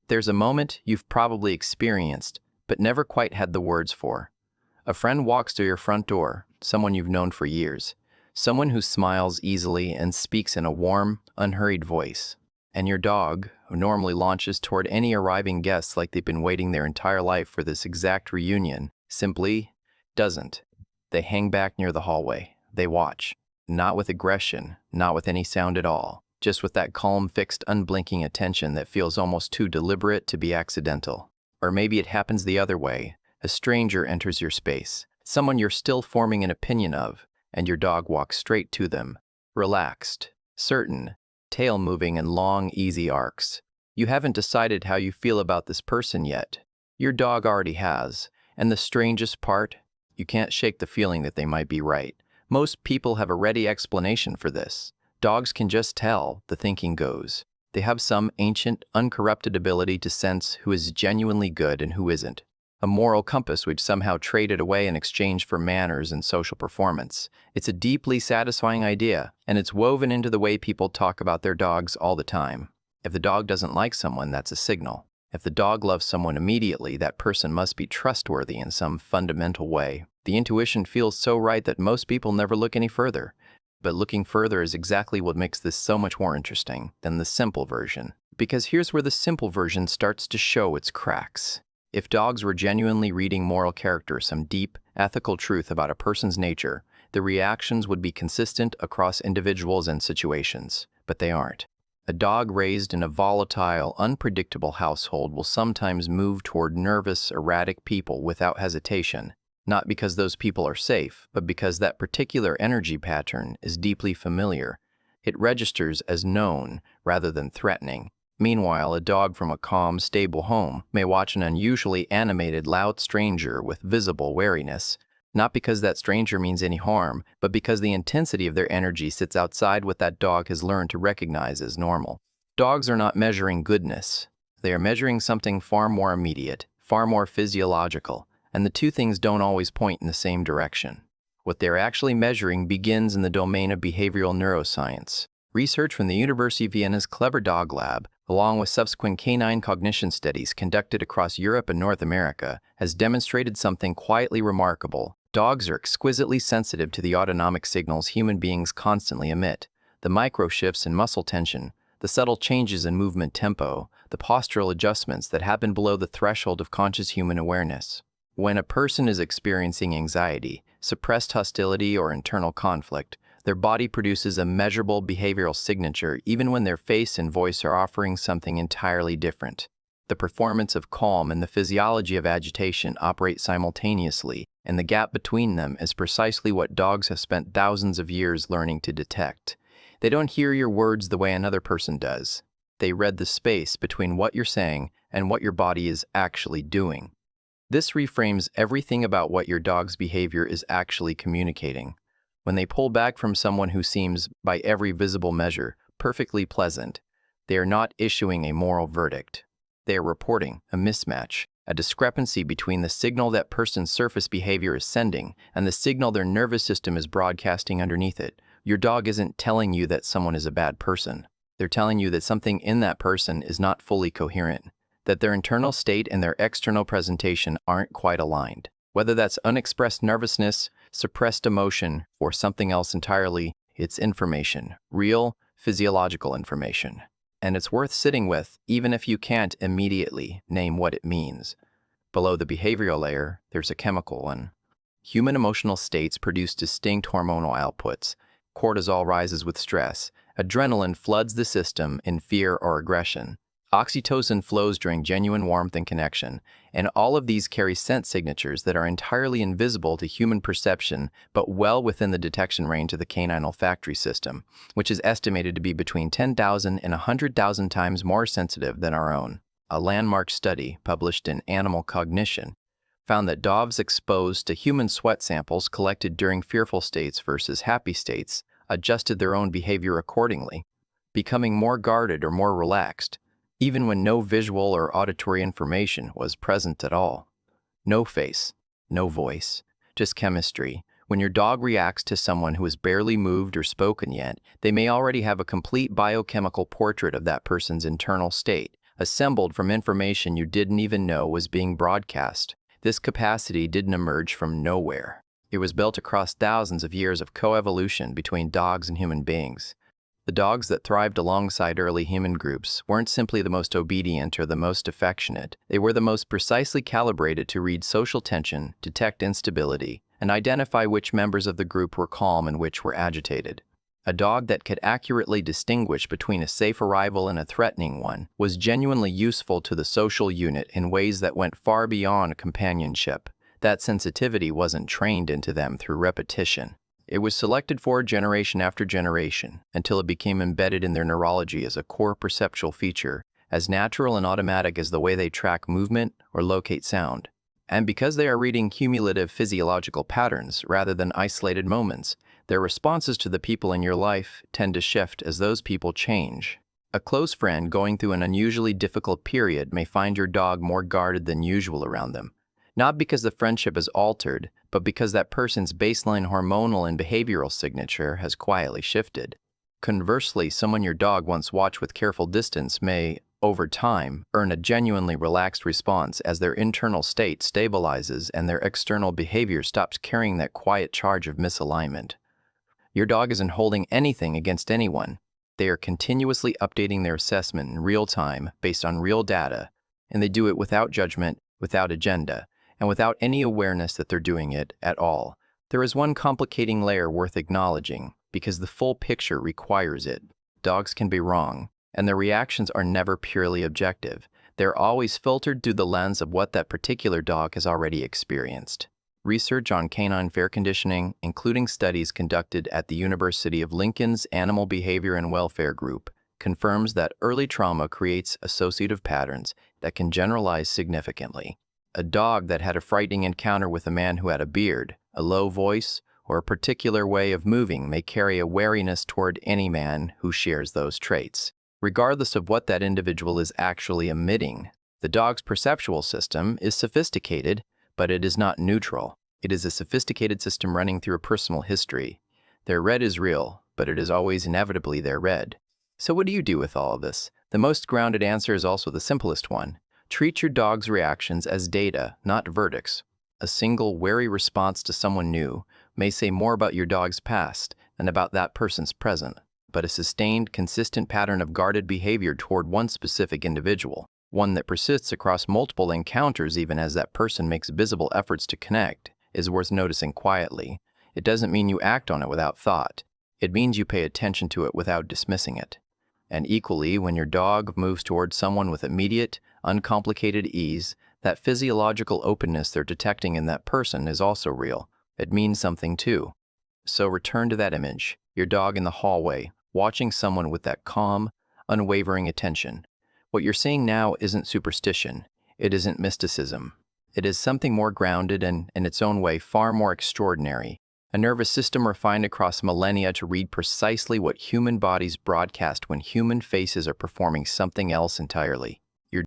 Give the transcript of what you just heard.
There's a moment you've probably experienced, but never quite had the words for. A friend walks to your front door, someone you've known for years, someone who smiles easily and speaks in a warm, unhurried voice. And your dog, who normally launches toward any arriving guests like they've been waiting their entire life for this exact reunion, simply doesn't. They hang back near the hallway. They watch. Not with aggression, not with any sound at all, just with that calm, fixed, unblinking attention that feels almost too deliberate to be accidental. Or maybe it happens the other way. A stranger enters your space, someone you're still forming an opinion of, and your dog walks straight to them, relaxed, certain, tail moving in long, easy arcs. You haven't decided how you feel about this person yet. Your dog already has, and the strangest part, you can't shake the feeling that they might be right. Most people have a ready explanation for this. Dogs can just tell, the thinking goes. They have some ancient, uncorrupted ability to sense who is genuinely good and who isn't. A moral compass which somehow traded away in exchange for manners and social performance. It's a deeply satisfying idea, and it's woven into the way people talk about their dogs all the time. If the dog doesn't like someone, that's a signal. If the dog loves someone immediately, that person must be trustworthy in some fundamental way. The intuition feels so right that most people never look any further. But looking further is exactly what makes this so much more interesting than the simple version. Because here's where the simple version starts to show its cracks. If dogs were genuinely reading moral character, some deep, ethical truth about a person's nature, the reactions would be consistent across individuals and situations. But they aren't. A dog raised in a volatile, unpredictable household will sometimes move toward nervous, erratic people without hesitation. Not because those people are safe, but because that particular energy pattern is deeply familiar. It registers as known rather than threatening. Meanwhile, a dog from a calm, stable home may watch an unusually animated, loud stranger with visible wariness, not because that stranger means any harm, but because the intensity of their energy sits outside what that dog has learned to recognize as normal. Dogs are not measuring goodness. They are measuring something far more immediate, far more physiological, and the two things don't always point in the same direction. What they're actually measuring begins in the domain of behavioral neuroscience. Research from the University of Vienna's Clever Dog Lab, along with subsequent canine cognition studies conducted across Europe and North America, has demonstrated something quietly remarkable. Dogs are exquisitely sensitive to the autonomic signals human beings constantly emit. The micro shifts in muscle tension, the subtle changes in movement tempo, the postural adjustments that happen below the threshold of conscious human awareness. When a person is experiencing anxiety, suppressed hostility, or internal conflict, their body produces a measurable behavioral signature even when their face and voice are offering something entirely different. The performance of calm and the physiology of agitation operate simultaneously, and the gap between them is precisely what dogs have spent thousands of years learning to detect. They don't hear your words the way another person does. They read the space between what you're saying and what your body is actually doing. This reframes everything about what your dog's behavior is actually communicating. When they pull back from someone who seems, by every visible measure, perfectly pleasant, they are not issuing a moral verdict. They are reporting a mismatch, a discrepancy between the signal that person's surface behavior is sending and the signal their nervous system is broadcasting underneath it. Your dog isn't telling you that someone is a bad person. They're telling you that something in that person is not fully coherent, that their internal state and their external presentation aren't quite aligned. Whether that's unexpressed nervousness, suppressed emotion, or something else entirely, it's information, real, physiological information. And it's worth sitting with, even if you can't immediately name what it means. Below the behavioral layer, there's a chemical one. Human emotional states produce distinct hormonal outputs. Cortisol rises with stress. Adrenaline floods the system in fear or aggression. Oxytocin flows during genuine warmth and connection, and all of these carry scent signatures that are entirely invisible to human perception but well within the detection range of the canine olfactory system, which is estimated to be between 10,000 and 100,000 times more sensitive than our own. A landmark study published in Animal Cognition found that dogs exposed to human sweat samples collected during fearful states versus happy states adjusted their own behavior accordingly, becoming more guarded or more relaxed, even when no visual or auditory information was present at all. No face, no voice, just chemistry. When your dog reacts to someone who has barely moved or spoken yet, they may already have a complete biochemical portrait of that person's internal state, assembled from information you didn't even know was being broadcast. This capacity didn't emerge from nowhere. It was built across thousands of years of coevolution between dogs and human beings. The dogs that thrived alongside early human groups weren't simply the most obedient or the most affectionate. They were the most precisely calibrated to read social tension, detect instability, and identify which members of the group were calm and which were agitated. A dog that could accurately distinguish between a safe arrival and a threatening one was genuinely useful to the social unit in ways that went far beyond companionship. That sensitivity wasn't trained into them through repetition. It was selected for generation after generation until it became embedded in their neurology as a core perceptual feature, as natural and automatic as the way they track movement or locate sound. And because they are reading cumulative physiological patterns rather than isolated moments, their responses to the people in your life tend to shift as those people change. A close friend going through an unusually difficult period may find your dog more guarded than usual around them. Not because the friendship is altered, but because that person's baseline hormonal and behavioral signature has quietly shifted. Conversely, someone your dog once watched with careful distance may, over time, earn a genuinely relaxed response as their internal state stabilizes and their external behavior stops carrying that quiet charge of misalignment. Your dog isn't holding anything against anyone. They are continuously updating their assessment in real time based on real data, and they do it without judgment, without agenda, and without any awareness that they're doing it at all. There is one complicating layer worth acknowledging, because the full picture requires it. Dogs can be wrong, and their reactions are never purely objective. They're always filtered through the lens of what that particular dog has already experienced. Research on canine fair conditioning, including studies conducted at the University of Lincoln's Animal Behavior and Welfare Group, confirms that early trauma creates associative patterns that can generalize significantly. A dog that had a frightening encounter with a man who had a beard, a low voice, or a particular way of moving may carry a wariness toward any man who shares those traits. Regardless of what that individual is actually emitting, the dog's perceptual system is sophisticated, but it is not neutral. It is a sophisticated system running through a personal history. Their red is real, but it is always inevitably their red. So what do you do with all of this? The most grounded answer is also the simplest one. Treat your dog's reactions as data, not verdicts. A single wary response to someone new may say more about your dog's past than about that person's present, but a sustained, consistent pattern of guarded behavior toward one specific individual, one that persists across multiple encounters even as that person makes visible efforts to connect, is worth noticing quietly. It doesn't mean you act on it without thought. It means you pay attention to it without dismissing it. And equally, when your dog moves towards someone with immediate, uncomplicated ease, that physiological openness they're detecting in that person is also real. It means something too. So return to that image, your dog in the hallway, watching someone with that calm, unwavering attention. What you're seeing now isn't superstition. It isn't mysticism. It is something more grounded and, in its own way, far more extraordinary. A nervous system refined across millennia to read precisely what human bodies broadcast when human faces are performing something else entirely.